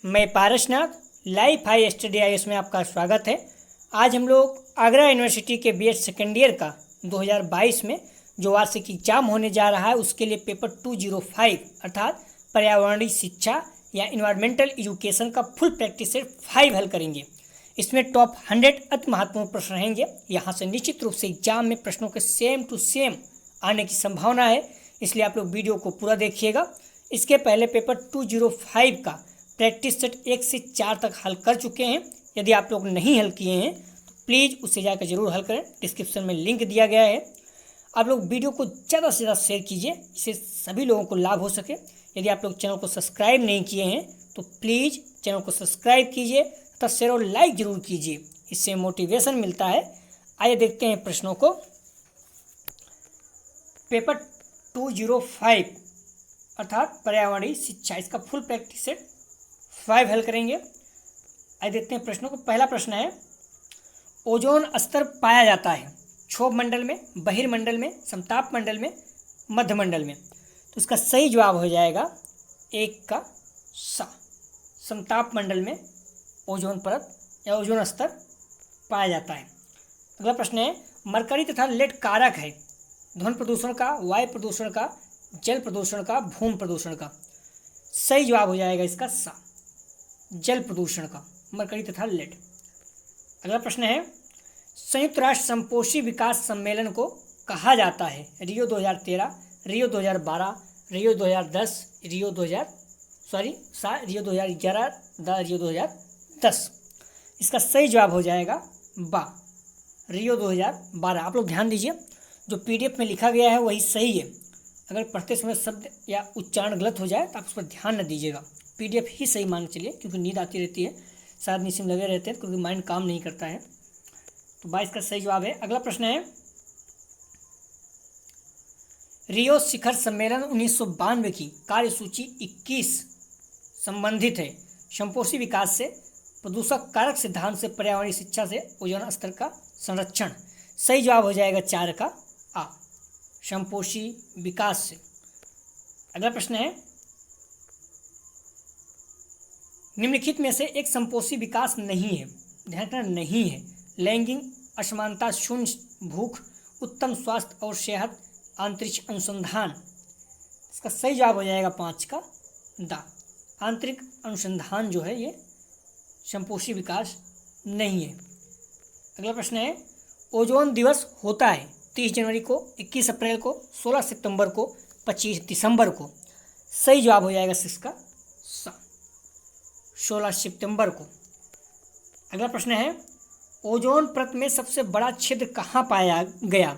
मैं Parasnath life high study IAS में आपका स्वागत है। आज हम लोग आगरा यूनिवर्सिटी के बीएड सेकेंड ईयर का 2022 में जो वार्षिक एग्जाम होने जा रहा है उसके लिए पेपर 205 अर्थात पर्यावरणीय शिक्षा या इन्वायरमेंटल एजुकेशन का फुल प्रैक्टिस सेट 5 हल करेंगे। इसमें टॉप 100 अति महत्वपूर्ण प्रश्न रहेंगे। यहाँ से निश्चित रूप से एग्जाम में प्रश्नों के सेम टू सेम आने की संभावना है, इसलिए आप लोग वीडियो को पूरा देखिएगा। इसके पहले पेपर 205 का प्रैक्टिस सेट 1 से 4 तक हल कर चुके हैं। यदि आप लोग नहीं हल किए हैं तो प्लीज़ उससे जाकर जरूर हल करें, डिस्क्रिप्शन में लिंक दिया गया है। आप लोग वीडियो को ज़्यादा से ज़्यादा शेयर कीजिए, इससे सभी लोगों को लाभ हो सके। यदि आप लोग चैनल को सब्सक्राइब नहीं किए हैं तो प्लीज़ चैनल को सब्सक्राइब कीजिए तथा शेयर और लाइक जरूर कीजिए, इससे मोटिवेशन मिलता है। आइए देखते हैं प्रश्नों को। पेपर 205 अर्थात पर्यावरणीय शिक्षा, इसका फुल प्रैक्टिस सेट 5 हल करेंगे। आइए देखते हैं प्रश्नों को। पहला प्रश्न है, ओजोन स्तर पाया जाता है क्षोभ मंडल में, बहिर्मंडल में, समताप मंडल में, मध्य मंडल में। तो इसका सही जवाब हो जाएगा 1 का सा। समताप मंडल में ओजोन परत या ओजोन स्तर पाया जाता है। अगला प्रश्न है, मरकरी तथा लेड कारक है ध्वनि प्रदूषण का, वायु प्रदूषण का, जल प्रदूषण का, भूमि प्रदूषण का। सही जवाब हो जाएगा इसका सा, जल प्रदूषण का, मरकरी तथा लेड। अगला प्रश्न है, संयुक्त राष्ट्र समपोषी विकास सम्मेलन को कहा जाता है रियो 2013, रियो 2012, रियो 2010, रियो 2011, रियो 2010। इसका सही जवाब हो जाएगा बा, रियो 2012। आप लोग ध्यान दीजिए, जो पीडीएफ में लिखा गया है वही सही है। अगर पढ़ते समय शब्द या उच्चारण गलत हो जाए तो आप उस पर ध्यान न दीजिएगा। पीडीएफ ही सही मान चलिए, क्योंकि नींद आती रहती है, शायद नीचे में लगे रहते हैं क्योंकि माइंड काम नहीं करता है। तो 22 का सही जवाब है। अगला प्रश्न है, रियो शिखर सम्मेलन 1992 की कार्यसूची 21 संबंधित है संपोषी विकास से, प्रदूषक कारक सिद्धांत से, पर्यावरणीय शिक्षा से, ओजोन स्तर का संरक्षण। सही जवाब हो जाएगा 4 का आ, संपोषी विकास से। अगला प्रश्न है, निम्नलिखित में से एक संपोषी विकास नहीं है, ध्यान रखना नहीं है। लैंगिक असमानता, शून्य भूख, उत्तम स्वास्थ्य और सेहत, अंतरिक्ष अनुसंधान। इसका सही जवाब हो जाएगा 5 का दा, आंतरिक अनुसंधान जो है ये संपोषी विकास नहीं है। अगला प्रश्न है, ओजोन दिवस होता है 30 जनवरी को, 21 अप्रैल को, 16 सितंबर को, 25 दिसंबर को। सही जवाब हो जाएगा इसका 16 सितंबर को। अगला प्रश्न है, ओजोन परत में सबसे बड़ा छिद्र कहाँ पाया गया?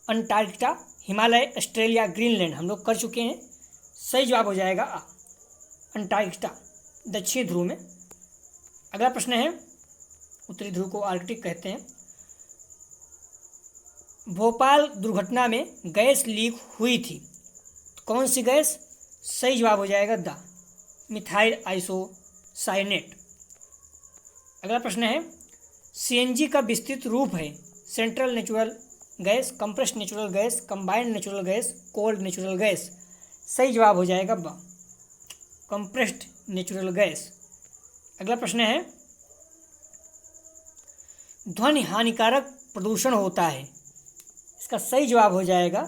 Antarctica, Himalaya, Australia, Greenland. हम लोग कर चुके हैं। सही जवाब हो जाएगा आ, अंटार्कटिका, दक्षिणी ध्रुव में। अगला प्रश्न है, उत्तरी ध्रुव को आर्कटिक कहते हैं। भोपाल दुर्घटना में गैस लीक हुई थी, तो कौन सी गैस? सही जवाब हो जाएगा द, मिथाइल आइसोसाइनेट। अगला प्रश्न है, सीएनजी का विस्तृत रूप है central natural gas, compressed natural gas, combined natural gas, cold natural gas. सही जवाब हो जाएगा ब, कंप्रेस्ड नेचुरल गैस। अगला प्रश्न है, ध्वनि हानिकारक प्रदूषण होता है, इसका सही जवाब हो जाएगा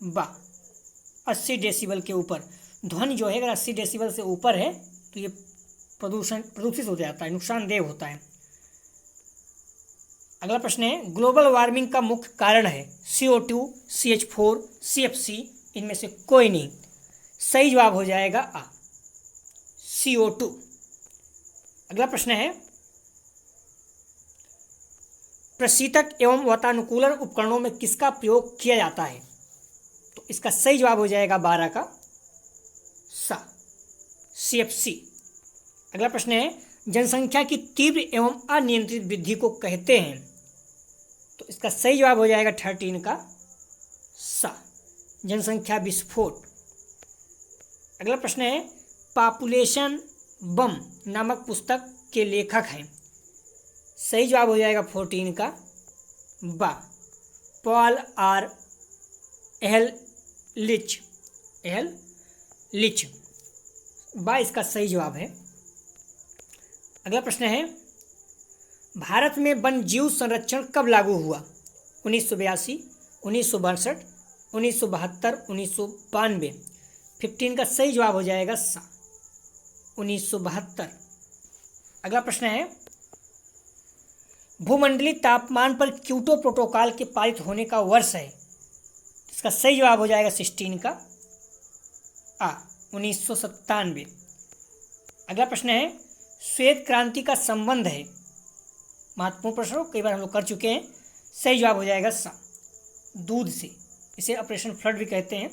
बा, 80 डेसिबल के ऊपर। ध्वनि जो है अगर 80 डेसिबल से ऊपर है तो ये प्रदूषित हो जाता है, नुकसानदेह होता है। अगला प्रश्न है, ग्लोबल वार्मिंग का मुख्य कारण है CO2, CH4, CFC, इनमें से कोई नहीं। सही जवाब हो जाएगा आ, CO2। अगला प्रश्न है, प्रशीतक एवं वातानुकूलन उपकरणों में किसका प्रयोग किया जाता है? तो इसका सही जवाब हो जाएगा 12 का सा, CFC। अगला प्रश्न है, जनसंख्या की तीव्र एवं अनियंत्रित वृद्धि को कहते हैं, तो इसका सही जवाब हो जाएगा 13 का सा, जनसंख्या विस्फोट। अगला प्रश्न है, पॉपुलेशन बम नामक पुस्तक के लेखक हैं। सही जवाब हो जाएगा 14 का बा, पॉल आर एहलिच। बा इसका सही जवाब है। अगला प्रश्न है, भारत में वन जीव संरक्षण कब लागू हुआ? 1982, 1962, 1972, 1992। 15 का सही जवाब हो जाएगा 1972। अगला प्रश्न है, भूमंडलीय तापमान पर क्योटो प्रोटोकॉल के पारित होने का वर्ष है? इसका सही जवाब हो जाएगा 16 का 1997। अगला प्रश्न है, श्वेत क्रांति का संबंध है? महत्वपूर्ण प्रश्न, कई बार हम लोग कर चुके हैं। सही जवाब हो जाएगा दूध से। इसे ऑपरेशन फ्लड भी कहते हैं।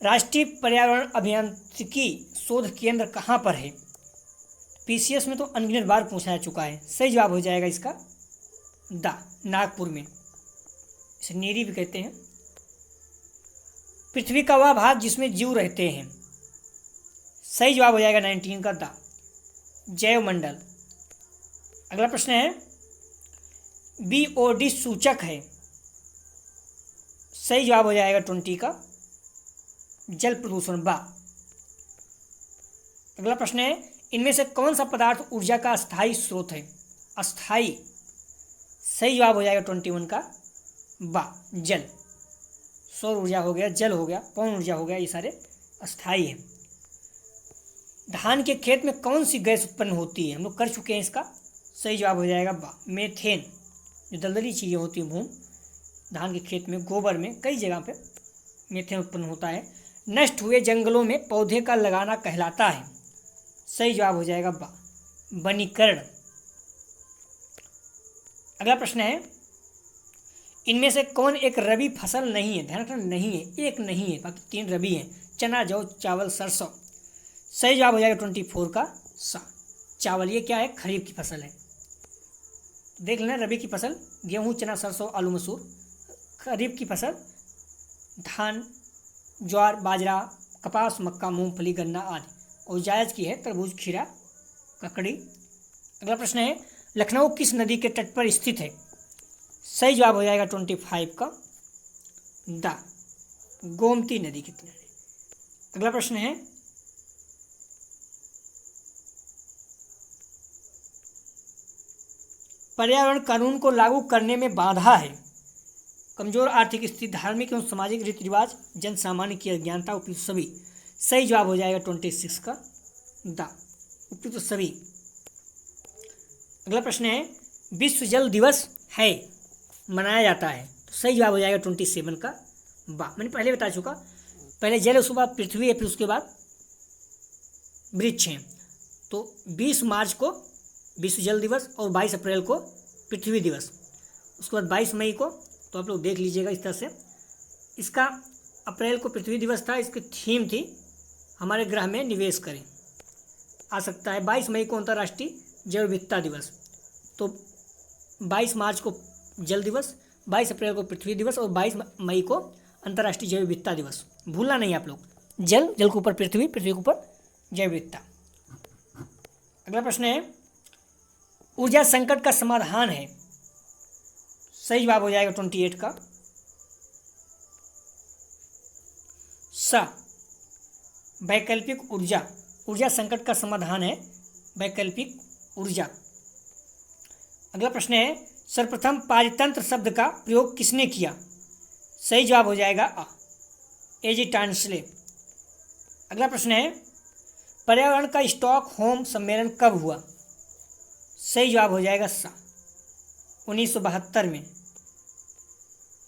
राष्ट्रीय पर्यावरण अभियांत्रिकी शोध केंद्र कहाँ पर है? पीसीएस में तो अनगिनत बार पूछा जा चुका है। सही जवाब हो जाएगा इसका नागपुर में। इसे नीरी भी कहते हैं। पृथ्वी का वह भाग जिसमें जीव रहते हैं? सही जवाब हो जाएगा 19 का जैवमंडल। अगला प्रश्न है, बीओडी सूचक है? सही जवाब हो जाएगा 20 का जल प्रदूषण बा। अगला प्रश्न है, इनमें से कौन सा पदार्थ ऊर्जा का अस्थायी स्रोत है? अस्थायी। सही जवाब हो जाएगा 21 का जल। सौर ऊर्जा हो गया, जल हो गया, पवन ऊर्जा हो गया, ये सारे अस्थायी हैं। धान के खेत में कौन सी गैस उत्पन्न होती है? हम लोग कर चुके हैं इसका। सही जवाब हो जाएगा मेथेन। जो दलदली चीज़ें होती हैं भूमि, धान के खेत में, गोबर में, कई जगह पे मेथेन उत्पन्न होता है। नष्ट हुए जंगलों में पौधे का लगाना कहलाता है? सही जवाब हो जाएगा वनीकरण। अगला प्रश्न है, इनमें से कौन एक रबी फसल नहीं है? ध्यान रखना, नहीं है, एक नहीं है, बाकी 3 रबी हैं। चना, जौ, चावल, सरसों। सही जवाब हो जाएगा 24 का चावल। ये क्या है? खरीफ की फसल है। देख लेना, रबी की फसल गेहूं, चना, सरसों, आलू, मसूर। खरीफ की फसल धान, ज्वार, बाजरा, कपास, मक्का, मूंगफली, गन्ना आदि। और जायज़ की है तरबूज, खीरा, ककड़ी। अगला प्रश्न है, लखनऊ किस नदी के तट पर स्थित है? सही जवाब हो जाएगा 25 का गोमती नदी के किनारे। अगला प्रश्न है, पर्यावरण कानून को लागू करने में बाधा है? कमजोर आर्थिक स्थिति, धार्मिक एवं सामाजिक रीति रिवाज, जन सामान्य की अज्ञानता, उपयुक्त सभी। सही जवाब हो जाएगा 26 का उपयुक्त सभी। अगला प्रश्न है, विश्व जल दिवस है, मनाया जाता है? तो सही जवाब हो जाएगा 27 का मैंने पहले बता चुका। पहले जल, उसके बाद पृथ्वी है, फिर उसके बाद वृक्ष हैं। तो 20 मार्च को विश्व जल दिवस और 22 अप्रैल को पृथ्वी दिवस। उसके बाद 22 मई को, तो आप लोग देख लीजिएगा इस तरह से। इसका अप्रैल को पृथ्वी दिवस था, इसकी थीम थी हमारे ग्रह में निवेश करें, आ सकता है। 22 मई को अंतर्राष्ट्रीय जैव विविधता दिवस। तो 22 मार्च को जल दिवस, 22 अप्रैल को पृथ्वी दिवस और 22 मई को अंतर्राष्ट्रीय जैव विविधता दिवस। भूलना नहीं आप लोग। जल, जल के ऊपर पृथ्वी, पृथ्वी के ऊपर जैव विविधता। अगला प्रश्न है, ऊर्जा संकट का समाधान है? सही जवाब हो जाएगा 28 का वैकल्पिक ऊर्जा। ऊर्जा संकट का समाधान है वैकल्पिक ऊर्जा। अगला प्रश्न है, सर्वप्रथम पारतंत्र शब्द का प्रयोग किसने किया? सही जवाब हो जाएगा एजी टांसले। अगला प्रश्न है, पर्यावरण का स्टॉकहोम सम्मेलन कब हुआ? सही जवाब हो जाएगा 1972 में।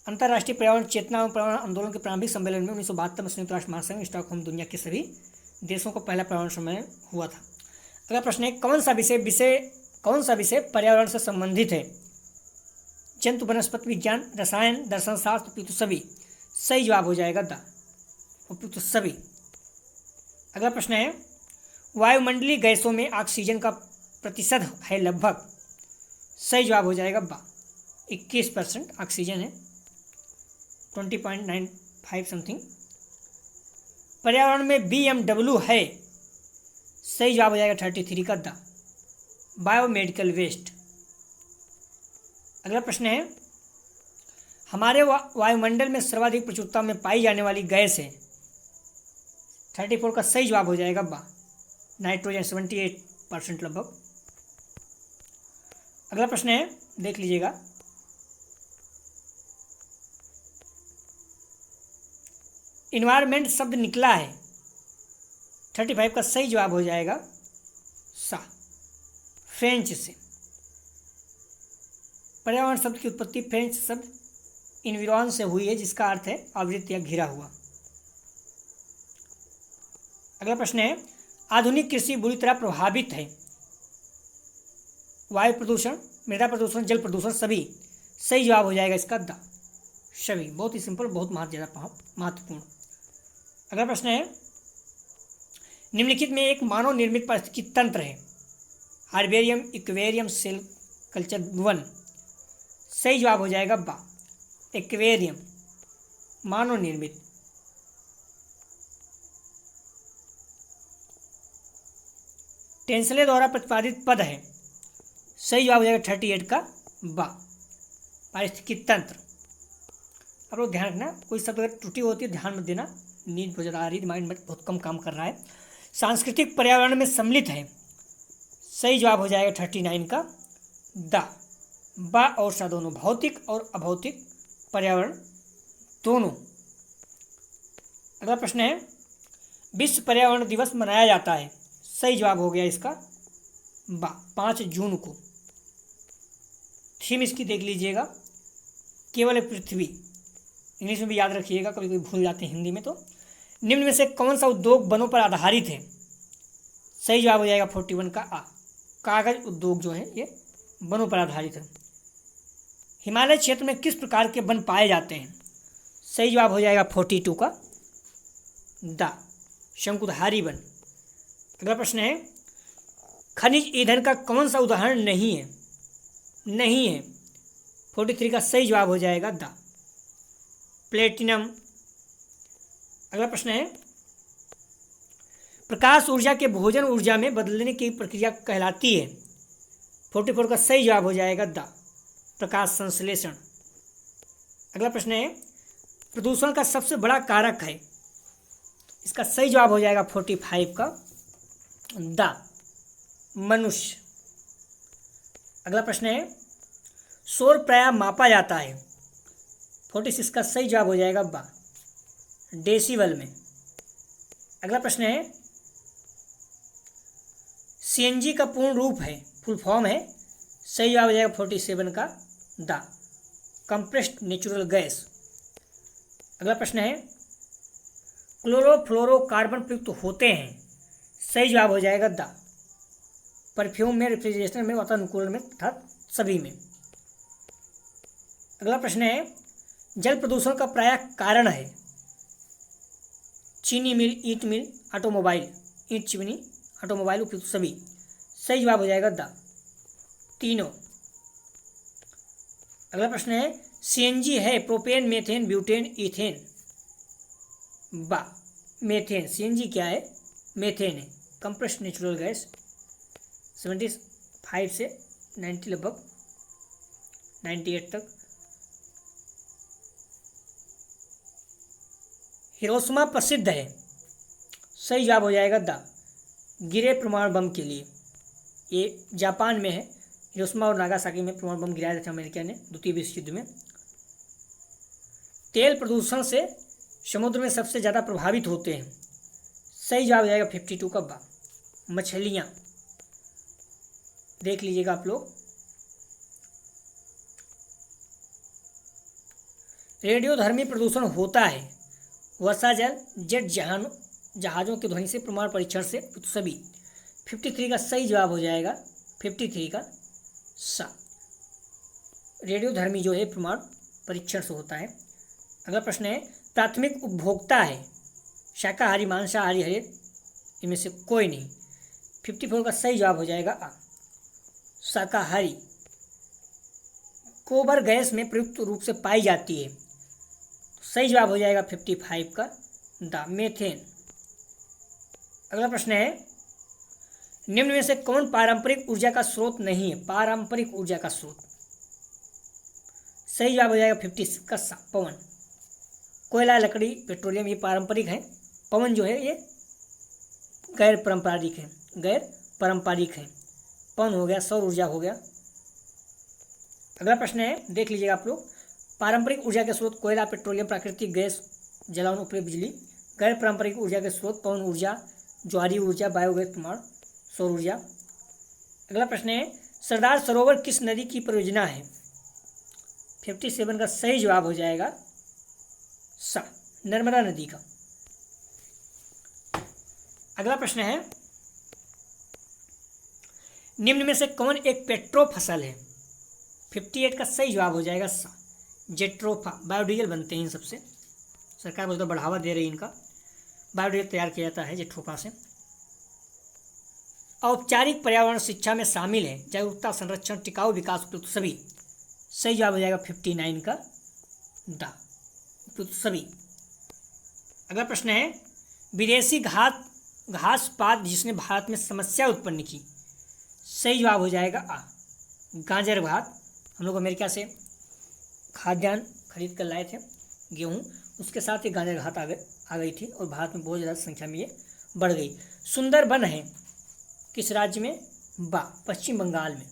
अंतर्राष्ट्रीय पर्यावरण चेतना एवं पर्यावरण आंदोलन के प्रारंभिक सम्मेलन में 1972 में संयुक्त राष्ट्र महासंघ स्टॉकहोम दुनिया के सभी देशों को पहला पर्यावरण सम्मेलन हुआ था। अगला प्रश्न है, कौन सा विषय पर्यावरण से संबंधित है? जंतु वनस्पति विज्ञान, रसायन, दर्शन शास्त्र, उपयुक्त सभी। सही जवाब हो जाएगा उपयुक्त सभी। अगला प्रश्न है, वायुमंडलीय गैसों में ऑक्सीजन का प्रतिशत है लगभग? सही जवाब हो जाएगा 21% ऑक्सीजन है, 20.95 समथिंग। पर्यावरण में BMW है? सही जवाब हो जाएगा 33 का बायोमेडिकल वेस्ट। अगला प्रश्न है, हमारे वायुमंडल में सर्वाधिक प्रचुरता में पाई जाने वाली गैस है? 34 का सही जवाब हो जाएगा नाइट्रोजन, 78 40% लगभग। अगला प्रश्न है, देख लीजिएगा, इन्वायरमेंट शब्द निकला है 35 का सही जवाब हो जाएगा सा, फ्रेंच से। पर्यावरण शब्द की उत्पत्ति फ्रेंच शब्द इन्विरॉन से हुई है, जिसका अर्थ है आवृत या घिरा हुआ। अगला प्रश्न है, आधुनिक कृषि बुरी तरह प्रभावित है। वायु प्रदूषण, मृदा प्रदूषण, जल प्रदूषण, सभी। सही जवाब हो जाएगा इसका द, सभी। बहुत ही सिंपल, बहुत ज़्यादा महत्वपूर्ण। अगला प्रश्न है, निम्नलिखित में एक मानव निर्मित पारिस्थितिकी तंत्र है। हार्बेरियम, इक्वेरियम, सेल कल्चर, वन। सही जवाब हो जाएगा बा, एक्वेरियम, मानव निर्मित। टेंसले द्वारा प्रतिपादित पद है। सही जवाब हो जाएगा 38 का बा, पारिस्थितिकी तंत्र। अब लोग ध्यान रखना, कोई शब्द अगर त्रुटि होती है ध्यान मत देना, नींद बहुत ज़्यादा आ रही है, माइंड में बहुत कम काम कर रहा है। सांस्कृतिक पर्यावरण में सम्मिलित है। सही जवाब हो जाएगा 39 का द, बा और सा दोनों, भौतिक और अभौतिक पर्यावरण दोनों। अगला प्रश्न है, विश्व पर्यावरण दिवस मनाया जाता है। सही जवाब हो गया इसका बा, 5 जून को। थीम इसकी देख लीजिएगा, केवल पृथ्वी। इंग्लिश में भी याद रखिएगा, कभी कभी भूल जाते हैं हिंदी में। तो निम्न में से कौन सा उद्योग वनों पर आधारित है। सही जवाब हो जाएगा 41 का आ, कागज उद्योग जो है ये वनों पर आधारित है। हिमालय क्षेत्र में किस प्रकार के वन पाए जाते हैं। सही जवाब हो जाएगा 42 का द, शंकुधारी वन। अगला प्रश्न है, खनिज ईंधन का कौन सा उदाहरण नहीं है। नहीं है, 43 का सही जवाब हो जाएगा द, प्लेटिनम। अगला प्रश्न है, प्रकाश ऊर्जा के भोजन ऊर्जा में बदलने की प्रक्रिया कहलाती है। 44 का सही जवाब हो जाएगा द, प्रकाश संश्लेषण। अगला प्रश्न है, प्रदूषण का सबसे बड़ा कारक है। इसका सही जवाब हो जाएगा 45 का द, मनुष्य। अगला प्रश्न है, शोर प्रायः मापा जाता है। 46 का सही जवाब हो जाएगा बा, डेसिबल में। अगला प्रश्न है, सीएनजी का पूर्ण रूप है, फुल फॉर्म है। सही जवाब हो जाएगा 47 का द, कंप्रेस्ड नेचुरल गैस। अगला प्रश्न है, क्लोरोफ्लोरोकार्बन प्रयुक्त होते हैं। सही जवाब हो जाएगा द, परफ्यूम में, रेफ्रिजरेशन में, वातानुकूलन में तथा सभी में। अगला प्रश्न है, जल प्रदूषण का प्रायः कारण है। चीनी मिल, ईंट मिल, ऑटोमोबाइल, ईंट चिमनी, ऑटोमोबाइल उपयुक्त सभी। सही जवाब हो जाएगा द, तीनों। अगला प्रश्न है, सीएनजी है प्रोपेन, मेथेन, ब्यूटेन, इथेन। बा, मेथेन। सीएनजी क्या है, मेथेन है, कंप्रेस्ड नेचुरल गैस। 75 से 90 लगभग 98 तक। हिरोशिमा प्रसिद्ध है। सही जवाब हो जाएगा द, गिरे परमाणु बम के लिए। ये जापान में है, हिरोशिमा और नागासाकी में परमाणु बम गिराया था अमेरिका ने द्वितीय विश्व युद्ध में। तेल प्रदूषण से समुद्र में सबसे ज़्यादा प्रभावित होते हैं। सही जवाब हो जाएगा 52 का बा, मछलियाँ। देख लीजिएगा आप लोग, रेडियोधर्मी प्रदूषण होता है। वर्षा जल, जेट जहाज़ों की ध्वनि से, प्रमाण परीक्षण से, सभी। 53 का सही जवाब हो जाएगा 53 का सा, रेडियोधर्मी जो है प्रमाण परीक्षण से होता है। अगला प्रश्न है, प्राथमिक उपभोक्ता है। शाकाहारी, मांसाहारी, हरे, इनमें से कोई नहीं। 54 का सही जवाब हो जाएगा आ, शाकाहारी। गोबर गैस में प्रयुक्त रूप से पाई जाती है। सही जवाब हो जाएगा 55 का द, मेथेन। अगला प्रश्न है, निम्न में से कौन पारंपरिक ऊर्जा का स्रोत नहीं है। पारंपरिक ऊर्जा का स्रोत। सही जवाब हो जाएगा 50 का सा, पवन। कोयला, लकड़ी, पेट्रोलियम ये पारंपरिक है। पवन जो है ये गैर पारंपरिक है, गैर पारंपरिक हैं। पवन हो गया, सौर ऊर्जा हो गया। अगला प्रश्न है, देख लीजिएगा आप लोग। पारंपरिक ऊर्जा के स्रोत कोयला, पेट्रोलियम, प्राकृतिक गैस, जलावन, उपरी बिजली। गैर पारंपरिक ऊर्जा के स्रोत पवन ऊर्जा, ज्वारीय ऊर्जा, बायोगैस प्रमाण, सौर ऊर्जा। अगला प्रश्न है, सरदार सरोवर किस नदी की परियोजना है? 57 का सही जवाब हो जाएगा सा, नर्मदा नदी का। अगला प्रश्न है, निम्न में से कौन एक पेट्रो फसल है? 58 का सही जवाब हो जाएगा सा, जेट्रोफा। बायोडीजल बनते हैं इन सबसे, सरकार बोलते बढ़ावा दे रही है इनका। बायोडीजल तैयार किया जाता है जेट्रोफा से। औपचारिक पर्यावरण शिक्षा में शामिल है जागरूकता, संरक्षण, टिकाऊ विकास, उपयुक्त सभी। सही जवाब हो जाएगा 59 का द, उपयुक्त सभी। अगला प्रश्न है, विदेशी घास पात जिसने भारत में समस्या उत्पन्न की। सही जवाब हो जाएगा आ, गाजर घात। हम लोग अमेरिका से खाद्यान्न खरीद कर लाए थे, गेहूँ, उसके साथ ही गाजर घात आ गई थी और भारत में बहुत ज़्यादा संख्या में ये बढ़ गई। सुंदरबन है किस राज्य में? बा, पश्चिम बंगाल में।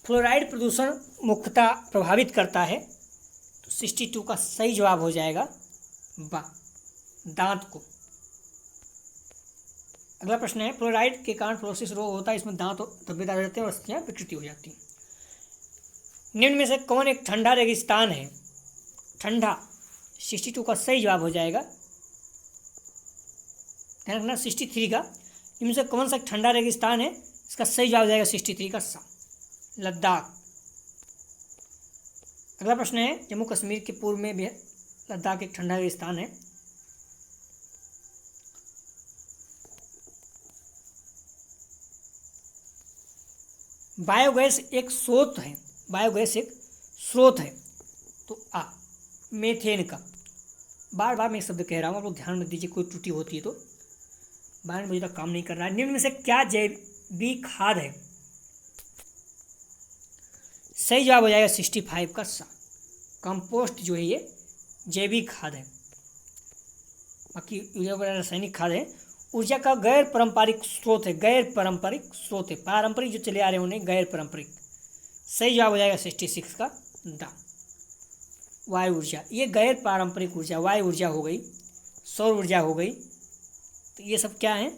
फ्लोराइड प्रदूषण मुख्यतः प्रभावित करता है, तो 62 का सही जवाब हो जाएगा बा, दांत को। अगला प्रश्न है, फ्लोराइड के कारण फ्लोरोसिस रोग होता है, इसमें दांत धब्बेदार हो जाते हैं और अस्थियां विकृति हो जाती हैं। निम्न में से कौन एक ठंडा रेगिस्तान है? ठंडा, 62 का सही जवाब हो जाएगा, ध्यान रखना 63 का। इनमें से कौन सा ठंडा रेगिस्तान है? इसका सही जवाब हो जाएगा 63 का सा, लद्दाख। अगला प्रश्न है, जम्मू कश्मीर के पूर्व में भी लद्दाख एक ठंडा रेगिस्तान है। बायोगैस एक स्रोत है, बायोगैस एक स्रोत है, तो आ, मेथेन का। बार बार मैं एक शब्द कह रहा हूँ, आप लोग ध्यान में दीजिए, कोई त्रुटि होती है तो। बार मुझे तक काम नहीं कर रहा है। निम्न में से क्या जैविक खाद है? सही जवाब हो जाएगा 65 का सा, कंपोस्ट जो है ये जैविक खाद है। बाकी यूरिया वगैरह रासायनिक खाद है। ऊर्जा का गैर पारंपरिक स्रोत है, गैर पारंपरिक स्रोत है, पारंपरिक जो चले आ रहे हैं उन्हें गैर पारंपरिक। सही जवाब हो जाएगा 66 का द, वायु ऊर्जा। ये गैर पारंपरिक ऊर्जा, वायु ऊर्जा हो गई, सौर ऊर्जा हो गई, तो ये सब क्या है?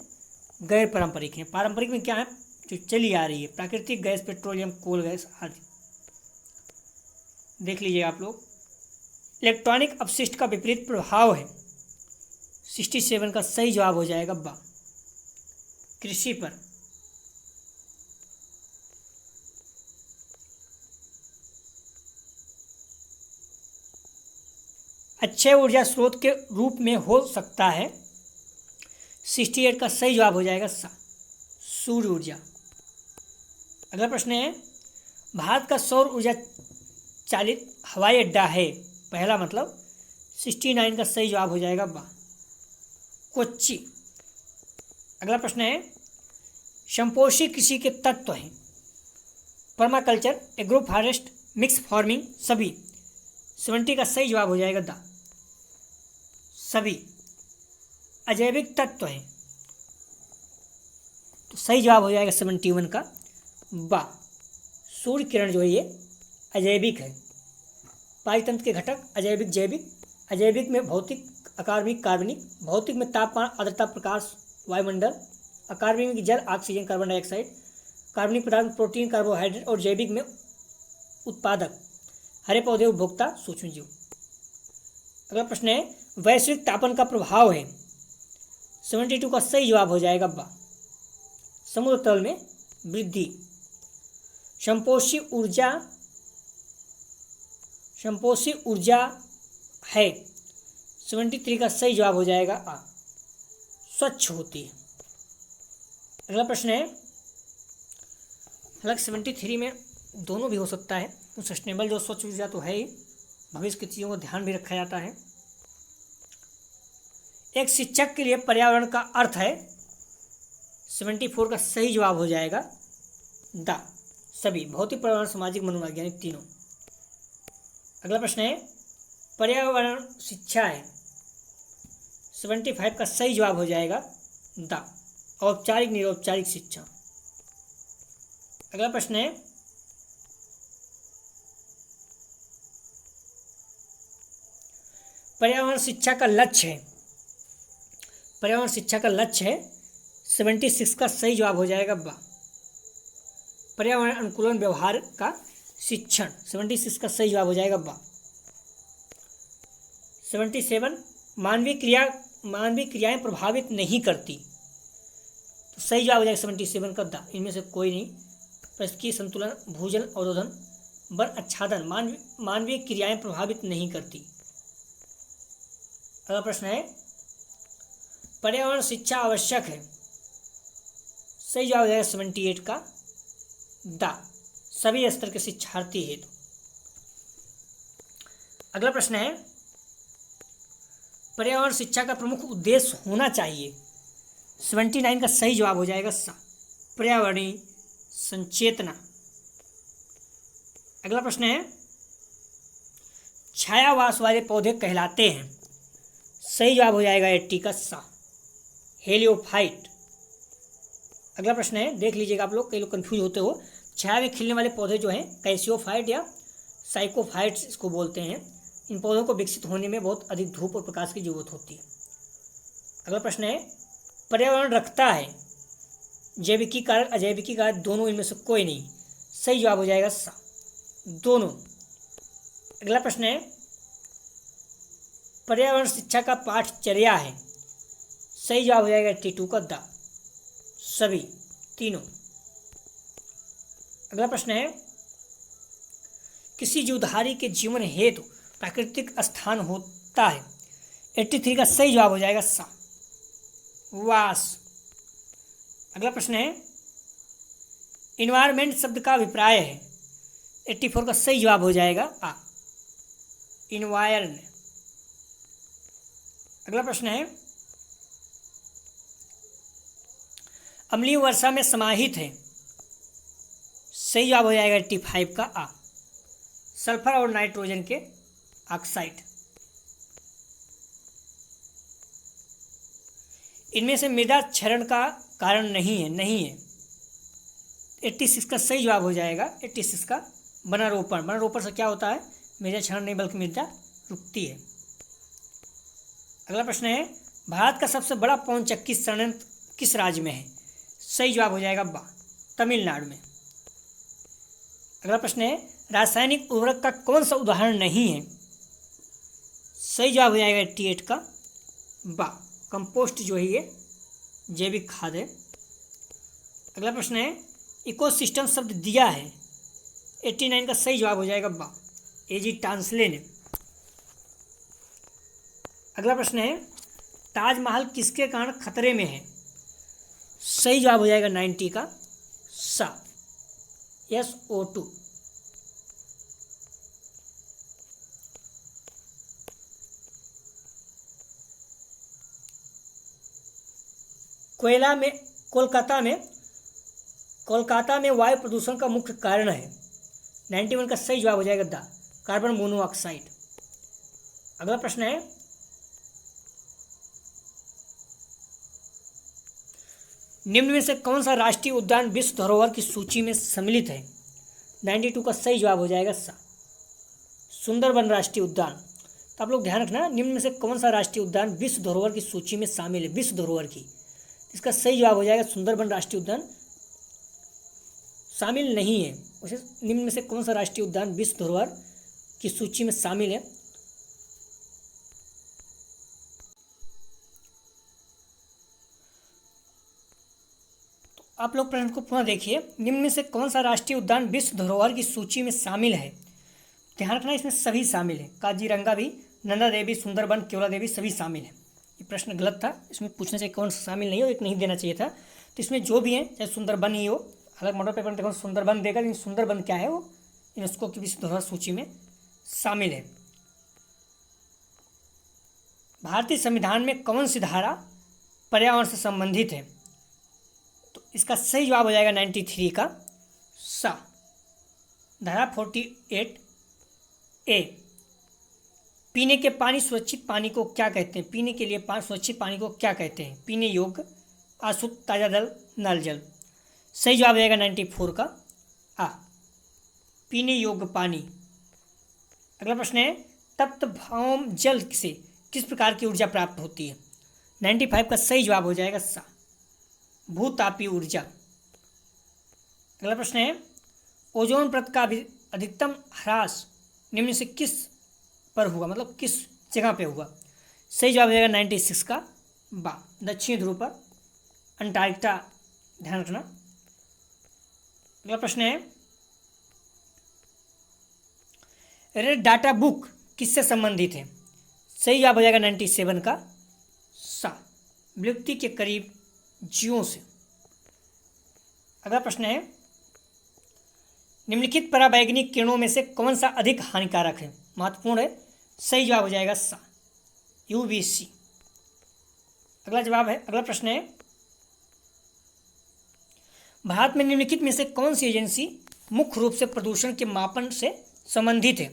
गैर पारंपरिक हैं। पारंपरिक में क्या है? जो चली आ रही है, प्राकृतिक गैस, पेट्रोलियम, कोल गैस आदि। देख लीजिए आप लोग। इलेक्ट्रॉनिक अपशिष्ट का विपरीत प्रभाव है, 67 का सही जवाब हो जाएगा बा, कृषि पर। अक्षय ऊर्जा स्रोत के रूप में हो सकता है, 68 का सही जवाब हो जाएगा सा, सूर्य ऊर्जा। अगला प्रश्न है, भारत का सौर ऊर्जा चालित हवाई अड्डा है, पहला मतलब 69 का सही जवाब हो जाएगा बा, कोच्चि। अगला प्रश्न है, संपोषी कृषि के तत्व हैं, permaculture, agro forest, mix farming, सभी। 70 का सही जवाब हो जाएगा दा, सभी। अजैविक तत्व हैं, तो सही जवाब हो जाएगा 71 का बा, सूर्य किरण जो है ये अजैविक है। पारितंत्र के घटक अजैविक, जैविक। अजैविक में भौतिक, अकार्बनिक, कार्बनिक। भौतिक में तापमान, आर्द्रता, प्रकाश, वायुमंडल। अकार्बनिक में जल, ऑक्सीजन, कार्बन डाइऑक्साइड। कार्बनिक पदार्थ प्रोटीन, कार्बोहाइड्रेट। और जैविक में उत्पादक, हरे पौधे, उपभोक्ता, सूक्ष्मजीव। अगला प्रश्न है, वैश्विक तापन का प्रभाव है, 72 का सही जवाब हो जाएगा बा, समुद्र तल में वृद्धि। संपोषी ऊर्जा है, 73 का सही जवाब हो जाएगा आ, स्वच्छ होती है। अगला प्रश्न है, हालांकि 73 में दोनों भी हो सकता है, तो सस्टेनेबल जो स्वच्छ ऊर्जा तो है ही, भविष्य की चीज़ों को ध्यान भी रखा जाता है। एक शिक्षक के लिए पर्यावरण का अर्थ है, 74 का सही जवाब हो जाएगा द, सभी। भौतिक, पर्यावरण, सामाजिक, मनोवैज्ञानिक, तीनों। अगला प्रश्न है, पर्यावरण शिक्षा है, 75 का सही जवाब हो जाएगा द। औपचारिक निरौपचारिक शिक्षा। अगला प्रश्न है, पर्यावरण शिक्षा का लक्ष्य है, पर्यावरण शिक्षा का लक्ष्य है 76 का सही जवाब हो जाएगा बा। पर्यावरण अनुकूलन व्यवहार का शिक्षण, 76 का सही जवाब हो जाएगा बा। 77 मानवीय क्रियाएं प्रभावित नहीं करती, तो सही जवाब हो जाएगा 77 का द। इनमें से कोई नहीं। परिस्थितिकीय संतुलन, भूजल अवरोधन, वन आच्छादन मानवीय क्रियाएं प्रभावित नहीं करती। अगला प्रश्न है, पर्यावरण शिक्षा आवश्यक है, सही जवाब हो जाएगा 78 का द, सभी स्तर के शिक्षार्थी हेतु। अगला प्रश्न है, पर्यावरण शिक्षा का प्रमुख उद्देश्य होना चाहिए, 79 का सही जवाब हो जाएगा सा, पर्यावरणीय संचेतना। अगला प्रश्न है, छायावास वाले पौधे कहलाते हैं, सही जवाब हो जाएगा 80 का सा, हेलियोफाइट। अगला प्रश्न है, देख लीजिएगा आप लोग, कई लोग कंफ्यूज होते हो। छाया में खिलने वाले पौधे जो हैं कैसियोफाइट या साइकोफाइट्स इसको बोलते हैं। इन पौधों को विकसित होने में बहुत अधिक धूप और प्रकाश की जरूरत होती है। अगला प्रश्न है, पर्यावरण रखता है, जैविकी कारक अजैविकी कारक दोनों, इनमें से कोई नहीं, सही जवाब हो जाएगा सा, दोनों। अगला प्रश्न है, पर्यावरण शिक्षा का पाठचर्या है, सही जवाब हो जाएगा 82 का द, सभी तीनों। अगला प्रश्न है, किसी जीवधारी के जीवन हेतु प्राकृतिक स्थान होता है, 83 का सही जवाब हो जाएगा सा, वास। अगला प्रश्न है, इन्वायरमेंट शब्द का अभिप्राय है, 84 का सही जवाब हो जाएगा आ, इन्वायरन। अगला प्रश्न है, अम्लीय वर्षा में समाहित है, सही जवाब हो जाएगा 85 का आ, सल्फर और नाइट्रोजन के ऑक्साइड। इनमें से मृदा क्षरण का कारण नहीं है, 86 का सही जवाब हो जाएगा 86 का वनारोपण। वनारोपण से क्या होता है, मृदा क्षरण नहीं बल्कि मृदा रुकती है। अगला प्रश्न है, भारत का सबसे बड़ा पवन चक्की संयंत्र किस राज्य में है, सही जवाब हो जाएगा बा, तमिलनाडु में। अगला प्रश्न है, रासायनिक उर्वरक का कौन सा उदाहरण नहीं है, सही जवाब हो जाएगा 88 का बा, कंपोस्ट जो है ये जैविक खाद है। अगला प्रश्न है, इकोसिस्टम शब्द दिया है, 89 का सही जवाब हो जाएगा बा, एजी टांसले ने। अगला प्रश्न है, ताजमहल किसके कारण खतरे में है, सही जवाब हो जाएगा 90 का सा, SO2। कोलकाता में वायु प्रदूषण का मुख्य कारण है, 91 का सही जवाब हो जाएगा द, कार्बन मोनोऑक्साइड। अगला प्रश्न है, निम्न में से कौन सा राष्ट्रीय उद्यान विश्व धरोहर की सूची में सम्मिलित है, 92 का सही जवाब हो जाएगा सा, सुंदरबन राष्ट्रीय उद्यान। तो आप लोग ध्यान रखना, निम्न में से कौन सा राष्ट्रीय उद्यान विश्व धरोहर की सूची में शामिल है, विश्व धरोहर की, इसका सही जवाब हो जाएगा सुंदरबन राष्ट्रीय उद्यान शामिल नहीं है। उसे निम्न में से कौन सा राष्ट्रीय उद्यान विश्व धरोहर की सूची में शामिल है, तो आप लोग प्रश्न को पुनः देखिए, निम्न में से कौन सा राष्ट्रीय उद्यान विश्व धरोहर की सूची में शामिल है। ध्यान रखना, इसमें सभी शामिल है, काजीरंगा भी, नंदा देवी, सुंदरबन, केवला देवी सभी शामिल है। ये प्रश्न गलत था, इसमें पूछना चाहिए कौन सा शामिल नहीं हो, एक नहीं देना चाहिए था। तो इसमें जो भी है, चाहे सुंदरबन ही हो, अलग मॉडल पेपर में देखो सुंदरबन देगा, लेकिन सुंदरबन क्या है, वो यूनेस्को की विश्व धरोहर सूची में शामिल है। भारतीय संविधान में कौन सी धारा पर्यावरण से संबंधित है, तो इसका सही जवाब हो जाएगा 93 का सा, धारा 48A। पीने के पानी सुरक्षित पानी को क्या कहते हैं, पीने के लिए सुरक्षित पानी को क्या कहते हैं, पीने योग्य अशुद्ध ताज़ा जल नल जल। सही जवाब हो जाएगा 94 का आ, पीने योग्य पानी। अगला प्रश्न है तप्त भौम जल से किस प्रकार की ऊर्जा प्राप्त होती है? 95 का सही जवाब हो जाएगा सा, भूतापीय ऊर्जा। अगला प्रश्न है ओजोन परत का अधिकतम ह्रास निम्न से किस पर हुआ, मतलब किस जगह पे हुआ? सही जवाब हो जाएगा 96 का बा, दक्षिण ध्रुव पर, अंटार्कटिका, ध्यान रखना। अगला प्रश्न है रेड डाटा बुक किससे संबंधित है? सही जवाब हो जाएगा 97 का सा, विलुप्ति के करीब जीवों से। अगला प्रश्न है निम्नलिखित पराबैंगनी किरणों में से कौन सा अधिक हानिकारक है? महत्वपूर्ण है। सही जवाब हो जाएगा सा, यूवीसी। अगला प्रश्न है भारत में निम्नलिखित में से कौन सी एजेंसी मुख्य रूप से प्रदूषण के मापन से संबंधित है?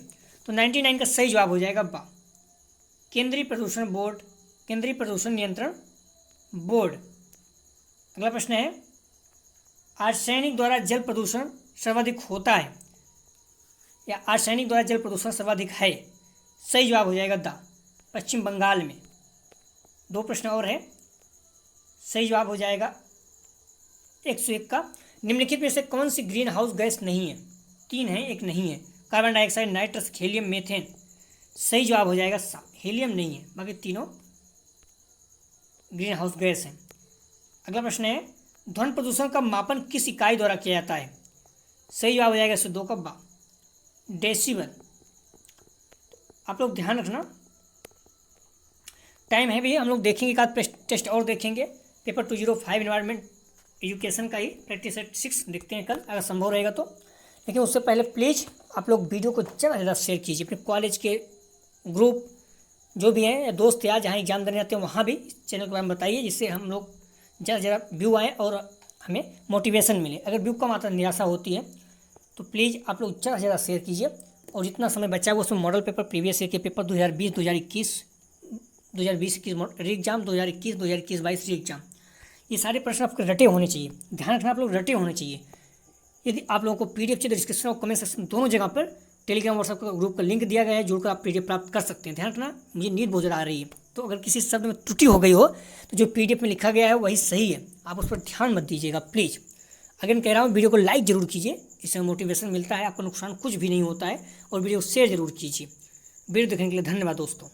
तो 99 का सही जवाब हो जाएगा बा, केंद्रीय प्रदूषण बोर्ड, केंद्रीय प्रदूषण नियंत्रण बोर्ड। अगला प्रश्न है आर्सेनिक द्वारा जल प्रदूषण सर्वाधिक होता है या आर्सेनिक द्वारा जल प्रदूषण सर्वाधिक है? सही जवाब हो जाएगा दा, पश्चिम बंगाल में। 2 प्रश्न और है, सही जवाब हो जाएगा 101 का निम्नलिखित में से कौन सी ग्रीन हाउस गैस नहीं है? 3 है, एक नहीं है, carbon dioxide, nitrous, helium, methane. सही जवाब हो जाएगा सा, हीलियम नहीं है, बाकी तीनों ग्रीन हाउस गैस हैं। अगला प्रश्न है ध्वनि प्रदूषण का मापन किस इकाई द्वारा किया जाता है? सही जवाब हो जाएगा 102 का बा, डेसिबल। आप लोग ध्यान रखना, टाइम है भी, हम लोग देखेंगे एक आध टेस्ट और देखेंगे, पेपर 205 इन्वायरमेंट एजुकेशन का ही प्रैक्टिस सेट 6 देखते हैं कल, अगर संभव रहेगा तो। लेकिन उससे पहले प्लीज़ आप लोग वीडियो को ज़्यादा से ज़्यादा शेयर कीजिए, अपने कॉलेज के ग्रुप जो भी हैं या दोस्त यार जहाँ एग्जाम देने आते हैं वहाँ भी चैनल के बारे में बताइए, जिससे हम लोग ज़्यादा से ज़्यादा व्यू आए और हमें मोटिवेशन मिले। अगर व्यू कम आता निराशा होती है तो प्लीज़ आप लोग ज़्यादा से ज़्यादा शेयर कीजिए। और जितना समय बचा हुआ उसमें मॉडल पेपर, प्रीवियस ईयर के पेपर 2020, 2021, 2020-21 री एग्जाम, 2021, 2021-22 री एग्जाम, ये सारे प्रश्न आपके रटे होने चाहिए। ध्यान रखना, आप लोग रटे होने चाहिए। यदि आप लोगों को पीडीएफ चाहिए तो डिस्क्रिप्शन और कमेंट सेक्शन दोनों जगह पर टेलीग्राम व्हाट्सएप का ग्रुप का लिंक दिया गया है, जुड़कर आप पीडीएफ प्राप्त कर सकते हैं। ध्यान रखना, मुझे नींद बहुत ज़्यादा आ रही है, तो अगर किसी शब्द में त्रुटि हो गई हो तो जो पीडीएफ में लिखा गया है वही सही है, आप उस पर ध्यान मत दीजिएगा प्लीज़। अगर कह रहा हूँ वीडियो को लाइक जरूर कीजिए, इससे मोटिवेशन मिलता है, आपको नुकसान कुछ भी नहीं होता है। और वीडियो को शेयर जरूर कीजिए। वीडियो देखने के लिए धन्यवाद दोस्तों।